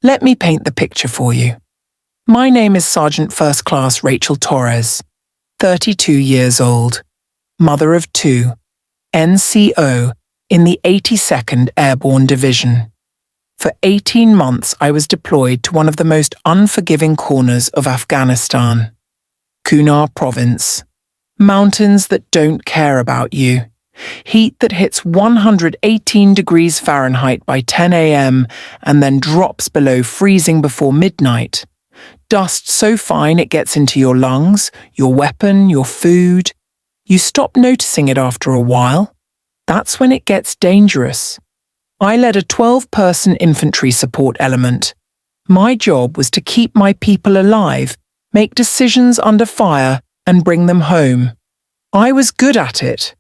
Let me paint the picture for you. My name is Sergeant First Class Rachel Torres, 32 years old, mother of 2, NCO in the 82nd Airborne Division. For 18 months I was deployed to one of the most unforgiving corners of Afghanistan, Kunar Province. Mountains that don't care about you. Heat that hits 118 degrees Fahrenheit by 10 a.m. and then drops below freezing before midnight. Dust so fine it gets into your lungs, your weapon, your food. You stop noticing it after a while. That's when it gets dangerous. I led a 12-person infantry support element. My job was to keep my people alive, make decisions under fire, and bring them home. I was good at it.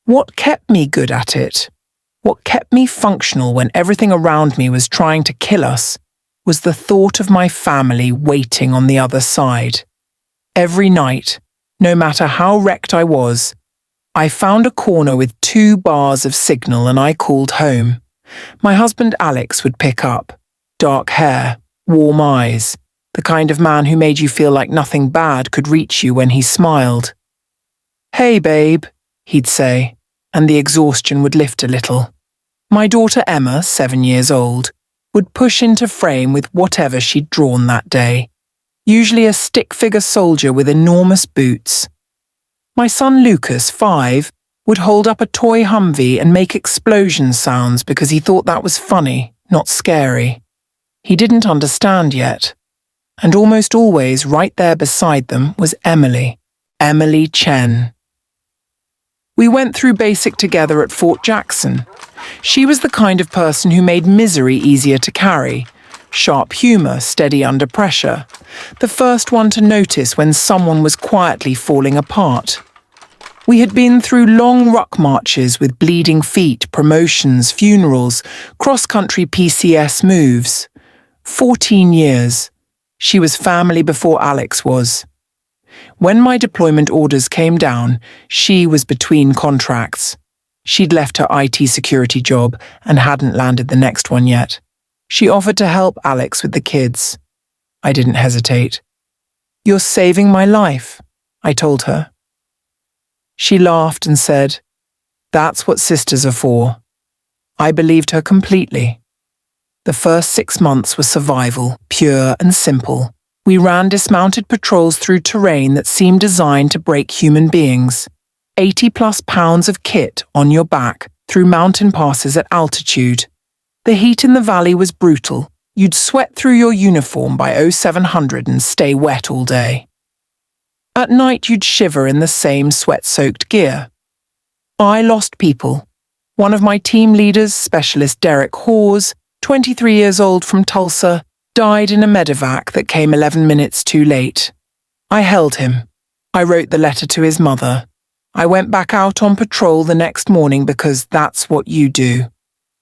What kept me good at it, what kept me functional when everything around me was trying to kill us, was the thought of my family waiting on the other side. Every night, no matter how wrecked I was, I found a corner with 2 bars of signal and I called home. My husband Alex would pick up. Dark hair, warm eyes, the kind of man who made you feel like nothing bad could reach you when he smiled. "Hey, babe," he'd say, and the exhaustion would lift a little. My daughter Emma, 7 years old, would push into frame with whatever she'd drawn that day, usually a stick-figure soldier with enormous boots. My son Lucas, 5, would hold up a toy Humvee and make explosion sounds because he thought that was funny, not scary. He didn't understand yet. And almost always right there beside them was Emily Chen. We went through basic together at Fort Jackson. She was the kind of person who made misery easier to carry. Sharp humor, steady under pressure. The first one to notice when someone was quietly falling apart. We had been through long ruck marches with bleeding feet, promotions, funerals, cross-country PCS moves. 14 years. She was family before Alex was. When my deployment orders came down, she was between contracts. She'd left her IT security job and hadn't landed the next one yet. She offered to help Alex with the kids. I didn't hesitate. "You're saving my life," I told her. She laughed and said, "That's what sisters are for." I believed her completely. The first 6 months was survival, pure and simple. We ran dismounted patrols through terrain that seemed designed to break human beings. 80+ pounds of kit on your back through mountain passes at altitude. The heat in the valley was brutal. You'd sweat through your uniform by 0700 and stay wet all day. At night you'd shiver in the same sweat-soaked gear. I lost people. One of my team leaders, Specialist Derek Hawes, 23 years old from Tulsa, died in a medevac that came 11 minutes too late. I held him. I wrote the letter to his mother. I went back out on patrol the next morning because that's what you do.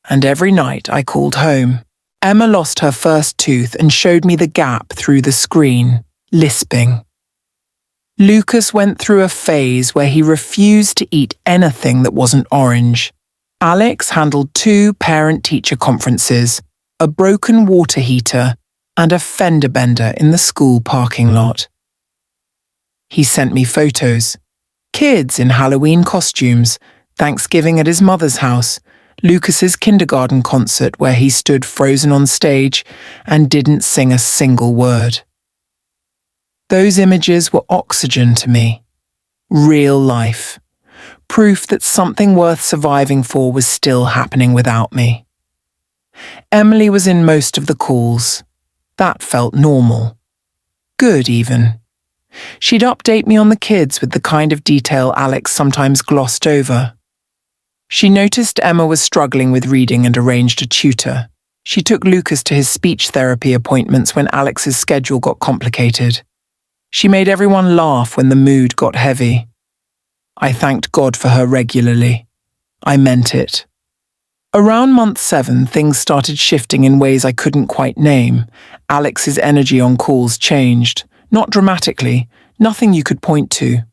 And every night I called home. Emma lost her first tooth and showed me the gap through the screen, lisping. Lucas went through a phase where he refused to eat anything that wasn't orange. Alex handled 2 parent-teacher conferences, a broken water heater, and a fender bender in the school parking lot. He sent me photos. Kids in Halloween costumes, Thanksgiving at his mother's house, Lucas's kindergarten concert where he stood frozen on stage and didn't sing a single word. Those images were oxygen to me. Real life. Proof that something worth surviving for was still happening without me. Emily was in most of the calls. That felt normal. Good, even. She'd update me on the kids with the kind of detail Alex sometimes glossed over. She noticed Emma was struggling with reading and arranged a tutor. She took Lucas to his speech therapy appointments when Alex's schedule got complicated. She made everyone laugh when the mood got heavy. I thanked God for her regularly. I meant it. Around month 7, things started shifting in ways I couldn't quite name. Alex's energy on calls changed. Not dramatically, nothing you could point to.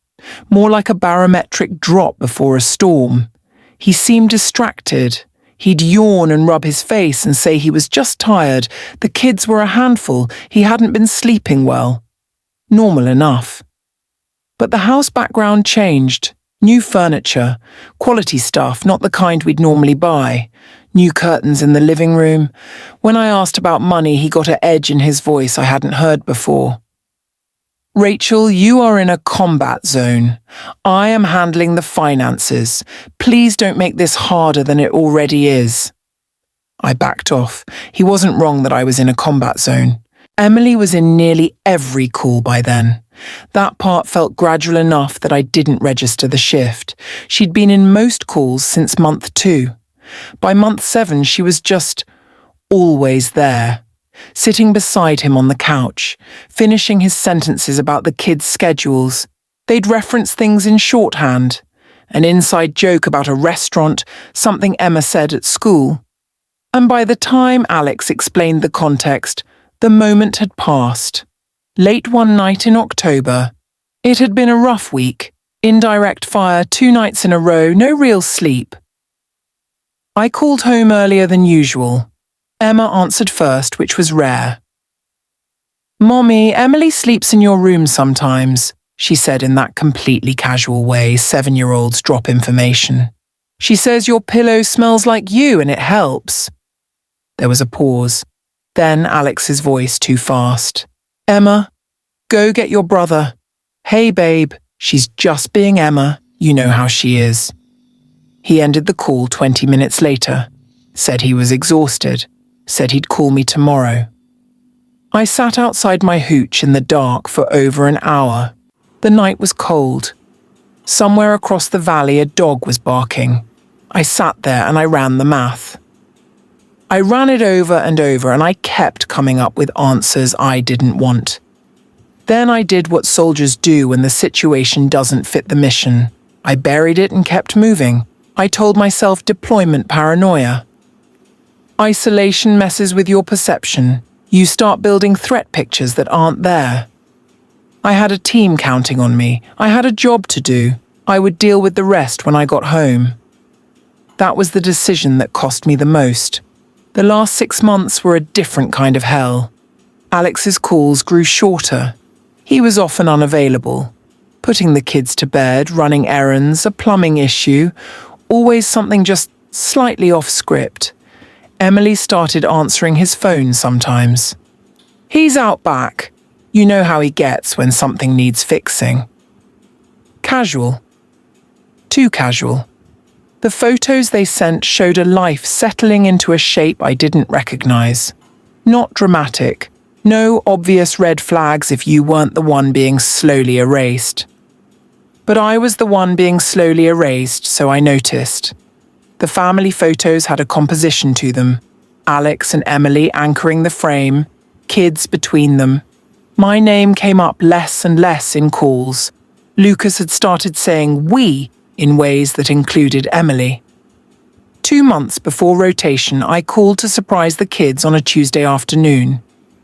More like a barometric drop before a storm. He seemed distracted. He'd yawn and rub his face and say he was just tired. The kids were a handful. He hadn't been sleeping well. Normal enough. But the house background changed. New furniture, quality stuff, not the kind we'd normally buy. New curtains in the living room. When I asked about money, he got an edge in his voice I hadn't heard before. Rachel, you are in a combat zone. I am handling the finances. Please don't make this harder than it already is. I backed off. He wasn't wrong that I was in a combat zone. Emily was in nearly every call by then. That part felt gradual enough that I didn't register the shift. She'd been in most calls since month 2. By month 7, she was just always there, sitting beside him on the couch, finishing his sentences about the kids' schedules. They'd reference things in shorthand, an inside joke about a restaurant, something Emma said at school. And by the time Alex explained the context, the moment had passed. Late one night in October. It had been a rough week. Indirect fire 2 nights in a row, no real sleep. I called home earlier than usual. Emma answered first, which was rare. "Mommy, Emily sleeps in your room sometimes," she said in that completely casual way 7-year-olds drop information. "She says your pillow smells like you and it helps." There was a pause. Then Alex's voice too fast. "Emma, go get your brother." "Hey, babe, she's just being Emma. You know how she is." He ended the call 20 minutes later. Said he was exhausted. Said he'd call me tomorrow. I sat outside my hooch in the dark for over an hour. The night was cold. Somewhere across the valley a dog was barking. I sat there and I ran the math. I ran it over and I kept coming up with answers I didn't want. Then I did what soldiers do when the situation doesn't fit the mission. I buried it and kept moving. I told myself deployment paranoia. Isolation messes with your perception. You start building threat pictures that aren't there. I had a team counting on me. I had a job to do. I would deal with the rest when I got home. That was the decision that cost me the most. The last 6 months were a different kind of hell. Alex's calls grew shorter. He was often unavailable. Putting the kids to bed, running errands, a plumbing issue, always something just slightly off script. Emily started answering his phone sometimes. "He's out back. You know how he gets when something needs fixing." Casual. Too casual. The photos they sent showed a life settling into a shape I didn't recognize. Not dramatic. No obvious red flags if you weren't the one being slowly erased. But I was the one being slowly erased, so I noticed. The family photos had a composition to them. Alex and Emily anchoring the frame, kids between them. My name came up less and less in calls. Lucas had started saying "we" in ways that included Emily. 2 months before rotation, I called to surprise the kids on a Tuesday afternoon.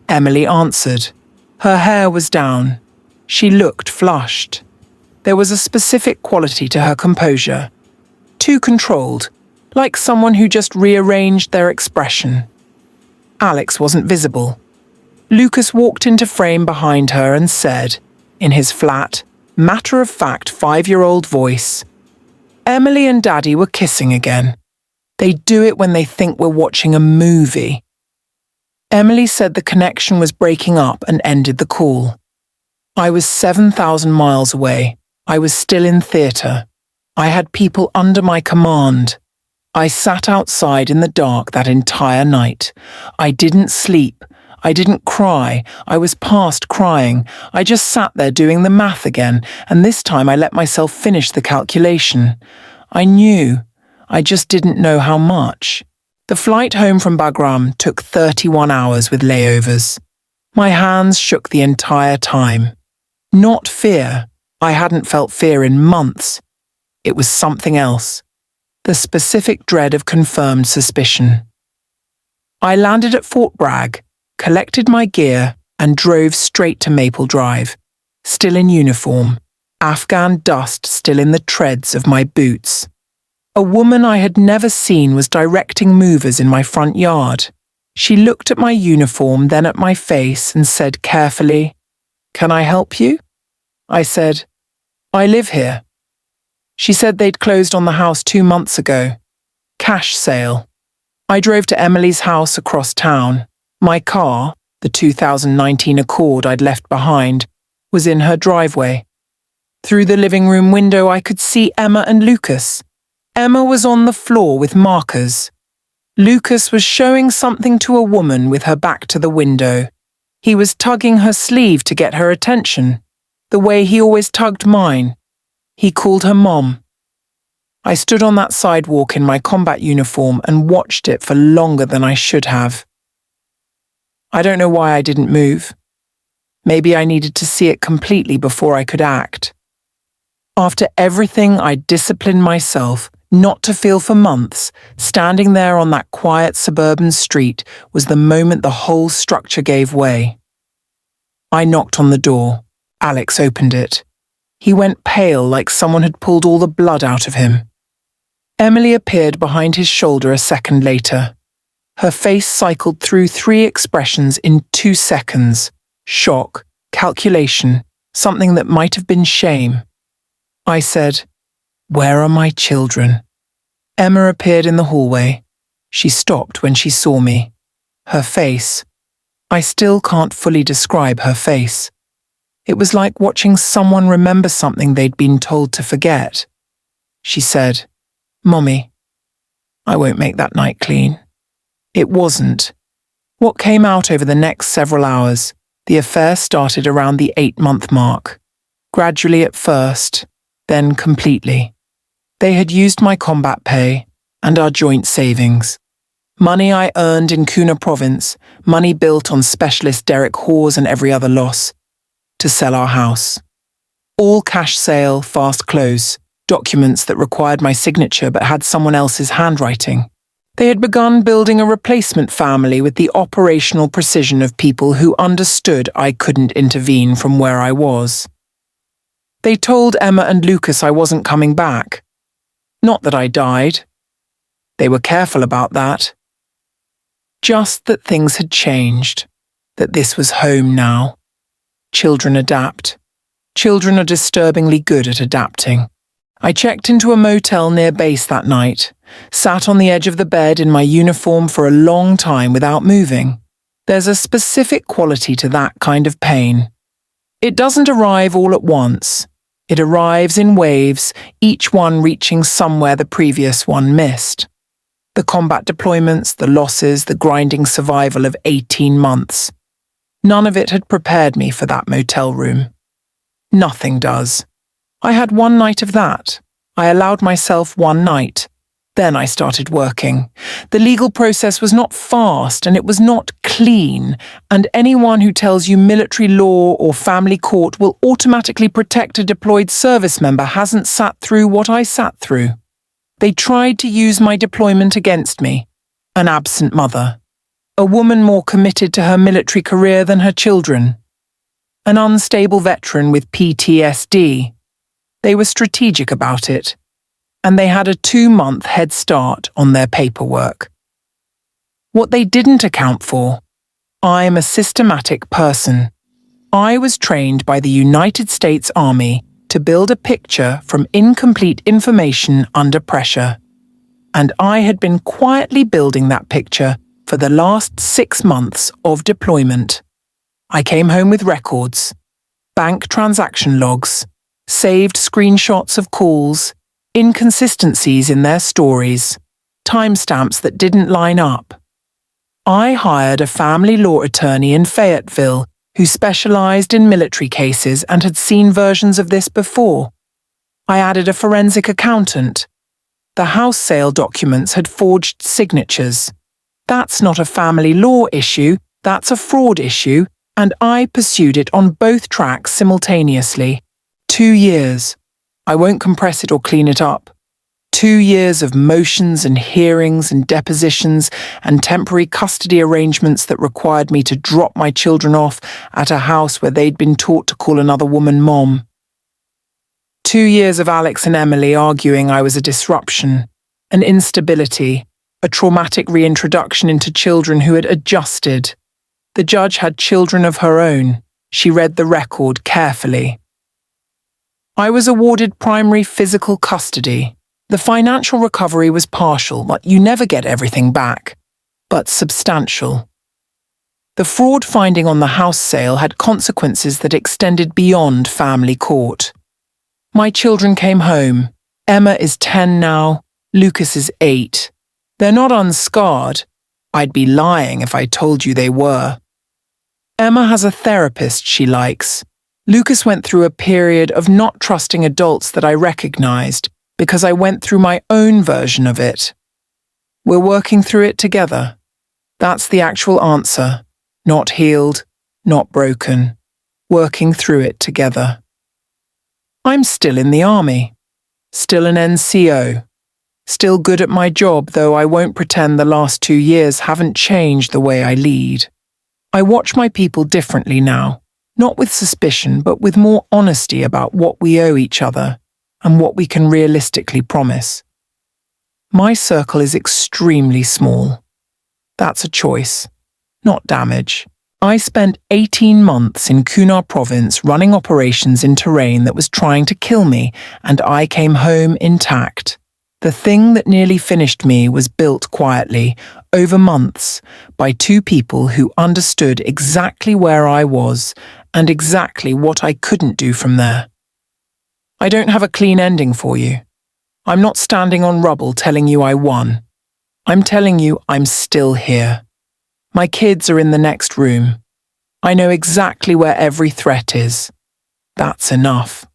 Emily answered. Her hair was down. She looked flushed. There was a specific quality to her composure. Too controlled, like someone who just rearranged their expression. Alex wasn't visible. Lucas walked into frame behind her and said, in his flat, matter-of-fact 5-year-old voice, "Emily and Daddy were kissing again. They do it when they think we're watching a movie." Emily said the connection was breaking up and ended the call. I was 7,000 miles away. I was still in theatre. I had people under my command. I sat outside in the dark that entire night. I didn't sleep. I didn't cry. I was past crying. I just sat there doing the math again, and this time I let myself finish the calculation. I knew. I just didn't know how much. The flight home from Bagram took 31 hours with layovers. My hands shook the entire time. Not fear. I hadn't felt fear in months. It was something else. The specific dread of confirmed suspicion. I landed at Fort Bragg, collected my gear, and drove straight to Maple Drive, still in uniform, Afghan dust still in the treads of my boots. A woman I had never seen was directing movers in my front yard. She looked at my uniform, then at my face, and said carefully, "Can I help you?" I said, "I live here." She said they'd closed on the house 2 months ago. Cash sale. I drove to Emily's house across town. My car, the 2019 Accord I'd left behind, was in her driveway. Through the living room window I could see Emma and Lucas. Emma was on the floor with markers. Lucas was showing something to a woman with her back to the window. He was tugging her sleeve to get her attention, the way he always tugged mine. He called her Mom. I stood on that sidewalk in my combat uniform and watched it for longer than I should have. I don't know why I didn't move. Maybe I needed to see it completely before I could act. After everything I disciplined myself not to feel for months, standing there on that quiet suburban street was the moment the whole structure gave way. I knocked on the door. Alex opened it. He went pale like someone had pulled all the blood out of him. Emily appeared behind his shoulder a second later. Her face cycled through 3 expressions in 2 seconds: shock, calculation, something that might have been shame. I said, "Where are my children?" Emma appeared in the hallway. She stopped when she saw me. Her face. I still can't fully describe her face. It was like watching someone remember something they'd been told to forget. She said, "Mommy, I won't make that night clean." It wasn't. What came out over the next several hours, the affair started around the 8-month mark. Gradually at first, then completely. They had used my combat pay and our joint savings. Money I earned in Kuna province, money built on specialist Derek Hawes and every other loss, to sell our house. All cash sale, fast close, documents that required my signature but had someone else's handwriting. They had begun building a replacement family with the operational precision of people who understood I couldn't intervene from where I was. They told Emma and Lucas I wasn't coming back. Not that I died. They were careful about that. Just that things had changed, that this was home now. Children adapt. Children are disturbingly good at adapting. I checked into a motel near base that night, sat on the edge of the bed in my uniform for a long time without moving. There's a specific quality to that kind of pain. It doesn't arrive all at once. It arrives in waves, each one reaching somewhere the previous one missed. The combat deployments, the losses, the grinding survival of 18 months. None of it had prepared me for that motel room. Nothing does. I had one night of that. I allowed myself one night. Then I started working. The legal process was not fast and it was not clean, and anyone who tells you military law or family court will automatically protect a deployed service member hasn't sat through what I sat through. They tried to use my deployment against me. An absent mother. A woman more committed to her military career than her children. An unstable veteran with PTSD. They were strategic about it, and they had a 2-month head start on their paperwork. What they didn't account for, I'm a systematic person. I was trained by the United States Army to build a picture from incomplete information under pressure, and I had been quietly building that picture for the last 6 months of deployment. I came home with records, bank transaction logs, saved screenshots of calls, inconsistencies in their stories, timestamps that didn't line up. I hired a family law attorney in Fayetteville who specialized in military cases and had seen versions of this before. I added a forensic accountant. The house sale documents had forged signatures. That's not a family law issue, that's a fraud issue, and I pursued it on both tracks simultaneously. 2 years. I won't compress it or clean it up. 2 years of motions and hearings and depositions and temporary custody arrangements that required me to drop my children off at a house where they'd been taught to call another woman Mom. 2 years of Alex and Emily arguing I was a disruption, an instability, a traumatic reintroduction into children who had adjusted. The judge had children of her own. She read the record carefully. I was awarded primary physical custody. The financial recovery was partial, but you never get everything back, but substantial. The fraud finding on the house sale had consequences that extended beyond family court. My children came home. Emma is 10 now, Lucas is 8. They're not unscarred. I'd be lying if I told you they were. Emma has a therapist she likes. Lucas went through a period of not trusting adults that I recognized because I went through my own version of it. We're working through it together. That's the actual answer. Not healed, not broken. Working through it together. I'm still in the army. Still an NCO. Still good at my job, though I won't pretend the last 2 years haven't changed the way I lead. I watch my people differently now, not with suspicion, but with more honesty about what we owe each other and what we can realistically promise. My circle is extremely small. That's a choice, not damage. I spent 18 months in Kunar province running operations in terrain that was trying to kill me, and I came home intact. The thing that nearly finished me was built quietly, over months, by 2 people who understood exactly where I was and exactly what I couldn't do from there. I don't have a clean ending for you. I'm not standing on rubble telling you I won. I'm telling you I'm still here. My kids are in the next room. I know exactly where every threat is. That's enough.